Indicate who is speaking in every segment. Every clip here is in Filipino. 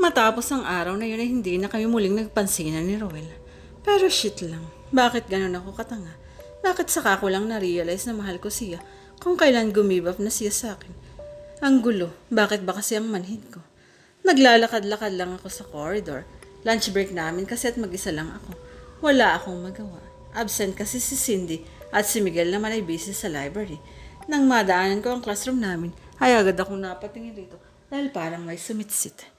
Speaker 1: Matapos ang araw na yun ay hindi na kami muling nagpansinan ni Roel. Pero shit lang, bakit ganun ako katanga? Bakit saka ko lang na-realize na mahal ko siya kung kailan gumibap na siya sa akin? Ang gulo, bakit ba kasi ang manhid ko? Naglalakad-lakad lang ako sa corridor. Lunch break namin kasi at mag-isa lang ako. Wala akong magawa. Absent kasi si Cindy at si Miguel naman ay busy sa library. Nang madaanan ko ang classroom namin, ay agad akong napatingin rito dahil parang may sumitsit.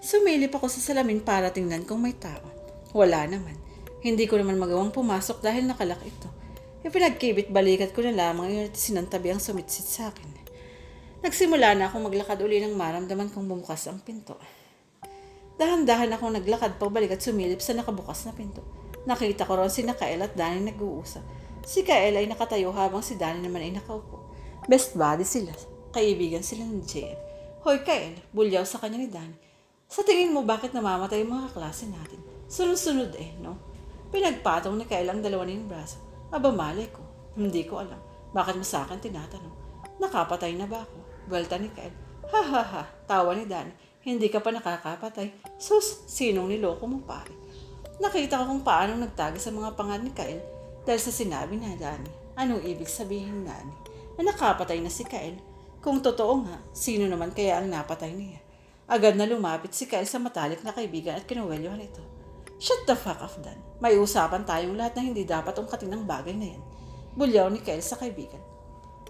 Speaker 1: Sumilip ako sa salamin para tingnan kung may tao. Wala naman. Hindi ko naman magawang pumasok dahil nakalak ito. Ipinagkibit-balikat ko na lamang yun at sinantabi ang sumitsit sa akin. Nagsimula na akong maglakad uli nang maramdaman kong bumukas ang pinto. Dahan-dahan akong naglakad pabalik at sumilip sa nakabukas na pinto. Nakita ko ron si Kael at Danny nag-uusap. Si Kael ay nakatayo habang si Danny naman ay nakaupo. Best buddy sila. Kaibigan sila ni JM. Hoy Kael, bulyaw sa kanya ni Danny. Sa tingin mo bakit namamatay yung mga kaklase natin? Sunod-sunod no? Pinagpatong ni Kael ang dalawa niyang braso. Aba malay ko. Hindi ko alam. Bakit mo sa akin tinatanong? Nakapatay na ba ako? Buwelta ni Kael. Ha ha ha, tawa ni Danny. Hindi ka pa nakakapatay. Sus, sinong niloko mo pare? Nakita ko kung paano nagtagi sa mga pangalan ni Kael dahil sa sinabi na Danny. Anong ibig sabihin Danny? Na nakapatay na si Kael? Kung totoo nga, sino naman kaya ang napatay niya? Agad na lumapit si Kael sa matalik na kaibigan at kinuwelyohan ito. Shut the fuck up, Dan. May usapan tayong lahat na hindi dapat ungkatin ng bagay na yan. Bulyaw ni Kael sa kaibigan.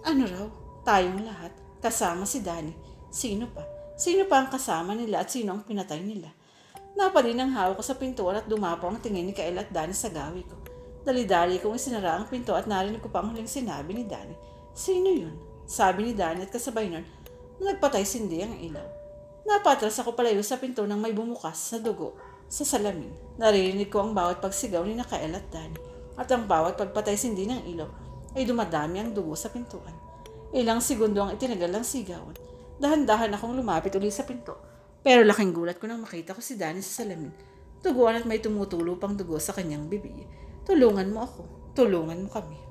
Speaker 1: Ano raw? Tayong lahat? Kasama si Danny. Sino pa? Sino pa ang kasama nila at sino ang pinatay nila? Napanin ang hawak ko sa pintuan at dumapo ang tingin ni Kael at Danny sa gawi ko. Dali-dali kong isinara ang pinto at narinig ko pa ang huling sinabi ni Danny. Sino yun? Sabi ni Danny at kasabay nun, nagpatay sindi ang ilaw. Napatras ako palayo sa pinto nang may bumukas na dugo sa salamin. Naririnig ko ang bawat pagsigaw ni Kael at Danny at ang bawat pagpatay sindi ng ilaw ay dumadami ang dugo sa pintuan. Ilang segundo ang itinagal ng sigawan. Dahan-dahan akong lumapit uli sa pinto. Pero laking gulat ko nang makita ko si Danny sa salamin. Duguan at may tumutulo pang dugo sa kanyang bibig. Tulungan mo ako. Tulungan mo kami.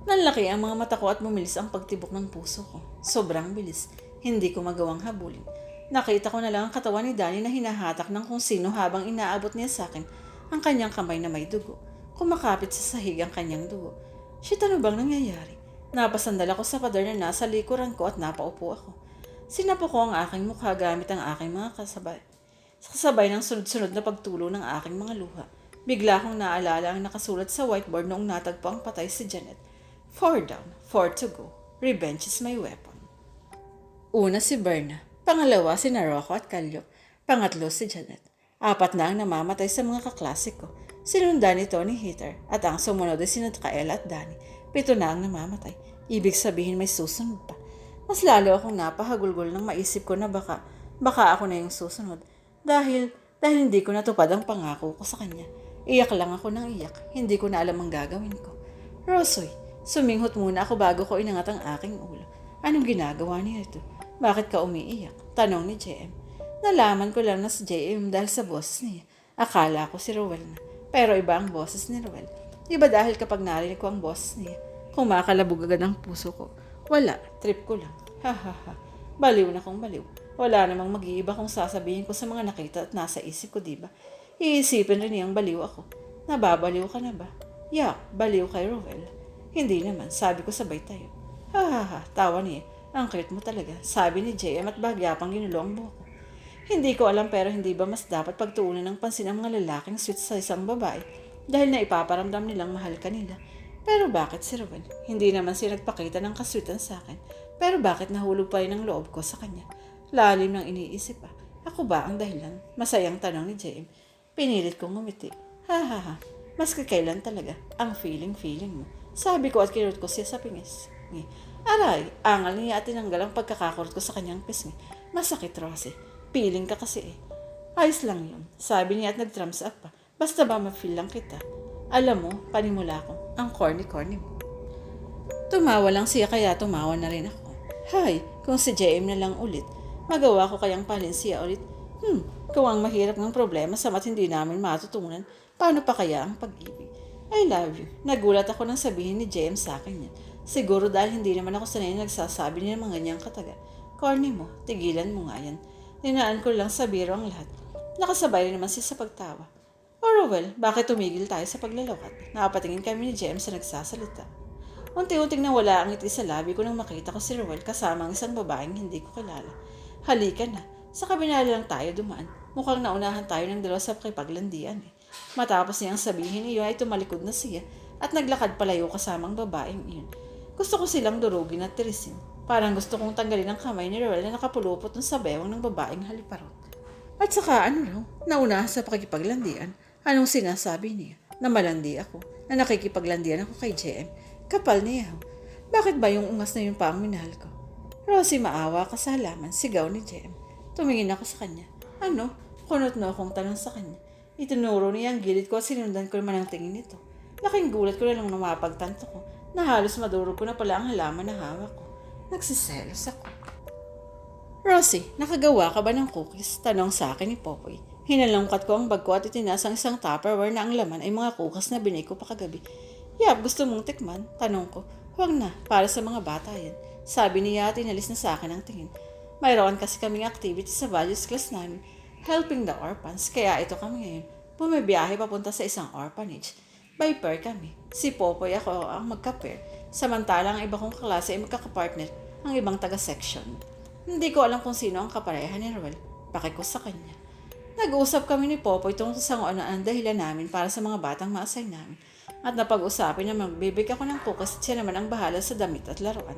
Speaker 1: Nanlaki ang mga mata ko at bumilis ang pagtibok ng puso ko. Sobrang bilis. Hindi ko magawang habulin. Nakita ko na lang ang katawan ni Danny na hinahatak ng kung sino habang inaabot niya sa akin ang kanyang kamay na may dugo. Kumakapit sa sahig ang kanyang dugo. Shit, ano bang nangyayari? Napasandal ako sa pader na nasa likuran ko at napaupo ako. Sinapo ko ang aking mukha gamit ang aking mga kasabay. Kasabay ng sunod-sunod na pagtulo ng aking mga luha. Bigla akong naalala ang nakasulat sa whiteboard noong natagpo ang patay si Janet. 4 down, 4 to go. Revenge is my weapon. Una si Berna. Pangalawa si Rocco at Calio. Pangatlo si Janet. 4 na ang namamatay sa mga kaklase ko. Sinundan nito ni Heather at ang sumunod ay sina Kael at Danny. 7 na ang namamatay. Ibig sabihin may susunod pa. Mas lalo akong napahagulgol nang maisip ko na baka ako na yung susunod. Dahil hindi ko natupad ang pangako ko sa kanya. Iyak lang ako ng iyak. Hindi ko na alam ang gagawin ko. Rosoy, suminghot muna ako bago ko inangat ang aking ulo. Anong ginagawa niya ito? Bakit ka umiiyak? Tanong ni JM. Nalaman ko lang na si JM dahil sa boses niya. Akala ko si Rowel na. Pero iba ang boses ni Rowel. Iba dahil kapag narinig ko ang boses niya, kumakalabog agad ang puso ko. Wala, trip ko lang. Ha ha ha. Baliw na kong baliw. Wala namang mag-iiba kung sasabihin ko sa mga nakita at nasa isip ko, diba? Iisipin rin niyang baliw ako. Nababaliw ka na ba? Yeah, baliw kay Rowel. Hindi naman, sabi ko sabay tayo. Ha ha ha, tawa niya. Ang cute mo talaga, sabi ni JM at bagyapang ginulo ang buhok ko. Hindi ko alam pero hindi ba mas dapat pagtuunan ng pansin ang mga lalaking sweet sa isang babae dahil na ipaparamdam nilang mahal ka nila. Pero bakit si Rowel? Hindi naman siya nagpakita ng kasweetan sa akin. Pero bakit nahulog pa rin ang loob ko sa kanya? Lalim ng iniisip pa. Ako ba ang dahilan? Masayang tanong ni JM. Pinilit kong ngumiti. Ha ha ha, mas kakailan talaga ang feeling mo. Sabi ko at kinurot ko siya sa pingis. Aray, angal niya at tinanggal ang pagkakakurot ko sa kanyang pisngi. Masakit, Rosie. Feeling ka kasi eh. Ayos lang yun. Sabi niya at nag-thumbs up pa. Basta ba ma-feel lang kita. Alam mo, panimula ko, ang corny-corny mo. Tumawa lang siya kaya tumawa na rin ako. Hay, kung si JM na lang ulit, magawa ko kayang palin siya ulit. Kung ang mahirap ng problema sa mat hindi namin matutunan, paano pa kaya ang pag-ibig? I love you. Nagulat ako nang sabihin ni JM sa akin yan. Siguro dahil hindi naman ako sanay na nagsasabi niya ng mga ganyang kataga. Corny mo, tigilan mo nga yan. Ninaan ko lang sa biro ang lahat. Nakasabay rin naman siya sa pagtawa. O Rowell, bakit tumigil tayo sa paglalawat? Nakapatingin kami ni Jem sa nagsasalita. Unti-unting nawala ang ngiti sa labi ko nang makita ko si Rowell kasama ang isang babaeng hindi ko kilala. Halika na, sa kabinala lang tayo dumaan. Mukhang naunahan tayo ng dalawa sa pakipaglandian eh. Matapos niyang sabihin iyon ay tumalikod na siya at naglakad palayo kasamang babaeng iyon. Gusto ko silang durugin at tirisin. Parang gusto kong tanggalin ang kamay ni Rowell na nakapulupot sa bewang ng babaeng haliparot. At saka ano raw, nauna sa pakikipaglandian. Anong sinasabi niya? Na malandi ako, na nakikipaglandian ako kay JM. Kapal niya. Bakit ba yung ungas na yun pa ang minahal ko? Rosie, maawa ka sa halaman, sigaw ni JM. Tumingin ako sa kanya. Ano? Kunot na akong tanong sa kanya. Itinuro niya ang gilid ko at sinundan ko naman ang tingin nito. Laking gulat ko na lang mapagtanto ko na halos madurog ko na pala ang halaman na hawak ko. Nagsiselos ako. Rosie, nakagawa ka ba ng cookies? Tanong sa akin ni Popoy. Hinalangkat ko ang bag ko at itinasang isang Tupperware na ang laman ay mga cookies na binay ko pa kagabi. Yap, gusto mong tikman? Tanong ko. Huwag na, para sa mga bata yan. Sabi niya at inalis na sa akin ang tingin. Mayroon kasi kaming activity sa values class namin, helping the orphans, kaya ito kami ngayon. Bumibiyahe papunta sa isang orphanage. By pair kami. Si Popoy ako ang magka-pair, samantalang ang iba kong klase ay magkakapartner, ang ibang taga-section. Hindi ko alam kung sino ang kaparehan ni Rowell. Bakit ko sa kanya. Nag-uusap kami ni Popoy tungkol sa ano ang dahilan namin para sa mga batang ma-assign namin. At napag-usapin na magbibig ako ng cookies at siya naman ang bahala sa damit at laruan.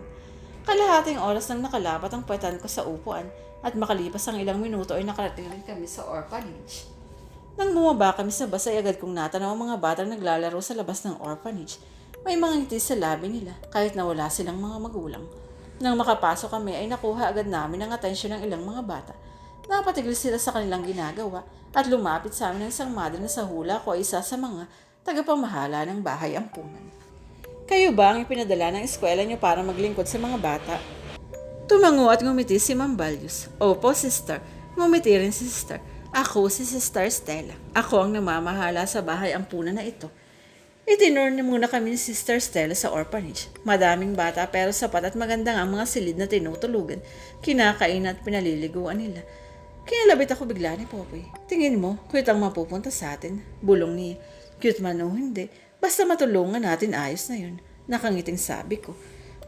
Speaker 1: Kalahating oras nang nakalapat ang puwetan ko sa upuan at makalipas ang ilang minuto ay nakarating rin kami sa orphanage. Nang bumaba kami sa bus ay agad kong natanaw ang mga batang naglalaro sa labas ng orphanage. May mga ngiti sa labi nila kahit na wala silang mga magulang. Nang makapasok kami ay nakuha agad namin ang atensyon ng ilang mga bata. Napatigil sila sa kanilang ginagawa at lumapit sa amin ng isang mother na sa hula ko ay isa sa mga tagapamahala ng bahay ampunan. Kayo ba ang ipinadala ng eskwela niyo para maglingkod sa mga bata? Tumango at ngumiti si Ma'am Valius. Opo, sister. Ngumiti rin si sister. Ako si Sister Stella. Ako ang namamahala sa bahay ampunan na ito. Itinurn muna kami ni Sister Stella sa orphanage. Madaming bata pero sapat at maganda ang mga silid na tinutulugan, kinakain at pinaliliguan nila. Kinalabit ako bigla ni Popoy. Tingin mo, cute ang mapupunta sa atin. Bulong niya. Cute man o hindi, basta matulungan natin ayos na yun. Nakangiting sabi ko.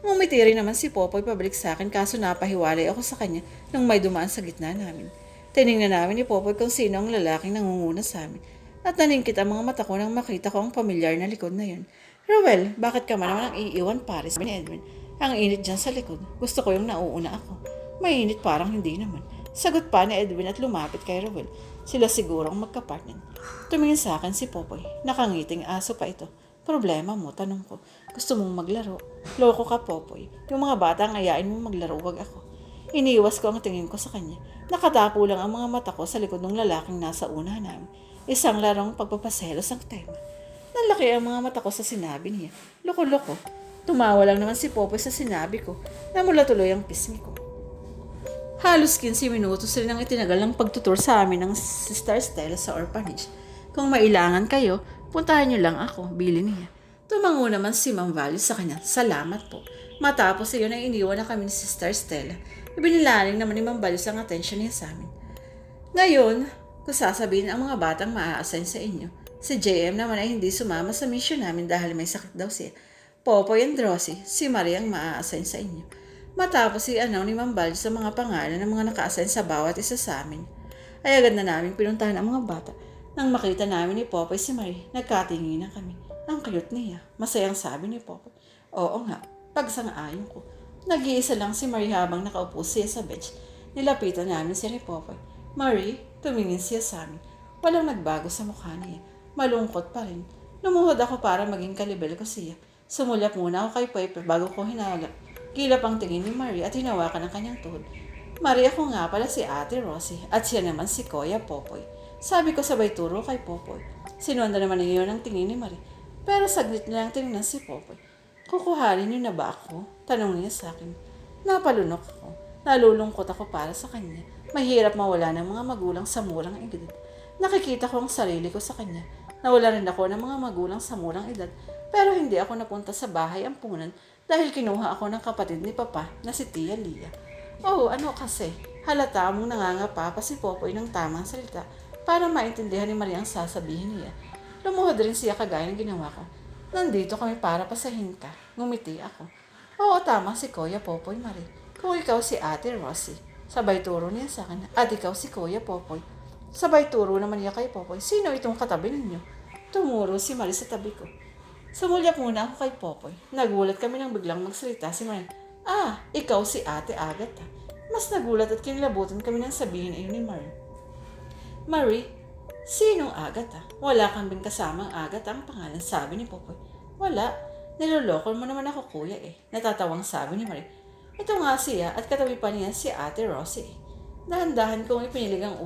Speaker 1: Ngumiti rin naman si Popoy pabalik sa akin kaso napahiwalay ako sa kanya nang may dumaan sa gitna namin. Tiningnan namin ni Popoy kung sino ang lalaking nangunguna sa amin. At naningkit ang mga mata ko nang makita ko ang pamilyar na likod na yun. Rowell, bakit ka man naman ang iiwan pares ni Edwin? Ang init dyan sa likod. Gusto ko yung nauuna ako. Mainit parang hindi naman. Sagot pa ni Edwin at lumapit kay Rowell. Sila siguro ang magkapartner. Tumingin sa akin si Popoy. Nakangiting aso pa ito. Problema mo, tanong ko. Gusto mong maglaro? Loko ka, Popoy. Yung mga bata ang ayain mo maglaro, wag ako. Iniwas ko ang tingin ko sa kanya. Nakatapo lang ang mga mata ko sa likod ng lalaking nasa una namin. Isang larong pagpapaselos ang tema. Nalaki ang mga mata ko sa sinabi niya. Loko-loko. Tumawa lang naman si Popoy sa sinabi ko. Namula tuloy ang pisngi ko. Halos 15 minutos rin ang itinagal ng pagtutur sa amin ng Sister Stella sa orphanage. Kung mailangan kayo, puntahan niyo lang ako, bili niya. Tumango naman si Ma'am Valius sa kanya. Salamat po. Matapos iyon ay iniwan na kami ni Sister Stella. Ibinilaling naman ni Ma'am Valius ang atensyon niya sa amin. Ngayon, kung sasabihin ang mga batang maa-assign sa inyo, si JM naman ay hindi sumama sa mission namin dahil may sakit daw siya. Popoy and Rosie, si Maria ang maa-assign sa inyo. Matapos ni Ma'am Valius sa mga pangalan ng mga naka-assign sa bawat isa sa amin, ay agad na namin pinuntahan ang mga bata. Nang makita namin ni Popoy si Marie, nagkatingin na kami. Ang cute niya. Masayang sabi ni Popoy. Oo nga, pagsang-ayon ko. Nag-iisa lang si Marie habang nakaupo siya sa bench. Nilapitan namin si Popoy. Marie, tumingin siya sa amin. Walang nagbago sa mukha niya. Malungkot pa rin. Lumuhod ako para maging kalibel ko siya. Sumulyap muna ako kay Popoy bago ko hinalap. Kilap ang tingin ni Marie at hinawakan ang kanyang tuhod. Marie, ako nga pala si Ate Rosie at siya naman si Kuya Popoy. Sabi ko sabay turo kay Popoy. Sinwanda naman niyo ang tingin ni Marie. Pero saglit na lang tinignan si Popoy. Kukuhanin niyo na ba ako? Tanong niya sa akin. Napalunok ako. Nalulungkot ako para sa kanya. Mahirap mawala ng mga magulang sa murang edad. Nakikita ko ang sarili ko sa kanya. Nawala rin ako ng mga magulang sa murang edad. Pero hindi ako napunta sa bahay ampunan dahil kinuha ako ng kapatid ni Papa na si Tia Lia. Oh, ano kasi? Halata mong nangangapa pa si Popoy ng tamang salita para maintindihan ni Marie ang sasabihin niya. Lumuhod rin siya kagaya ng ginawa ko. Nandito kami para pasahin ka. Ngumiti ako. Oo, tama si Kuya Popoy, Marie. Kung ikaw si Ate Rosie. Sabay turo niya sa akin. At ikaw si Kuya Popoy. Sabay turo naman niya kay Popoy. Sino itong katabi ninyo? Tumuro si Marie sa tabi ko. Sumulyap muna ako kay Popoy. Nagulat kami nang biglang magsalita si Marie. Ah, ikaw si Ate Agatha. Mas nagulat at kinilabutan kami nang sabihin iyon ni Marie. Marie, sinong Agatha? Wala kang bing kasamang Agatha ang pangalan, sabi ni Popoy. Wala. Niloloko mo naman ako, kuya eh. Natatawang sabi ni Marie. Ito nga siya at katabi pa niya si Ate Rosie. Dahan-dahan kong ipinilig ang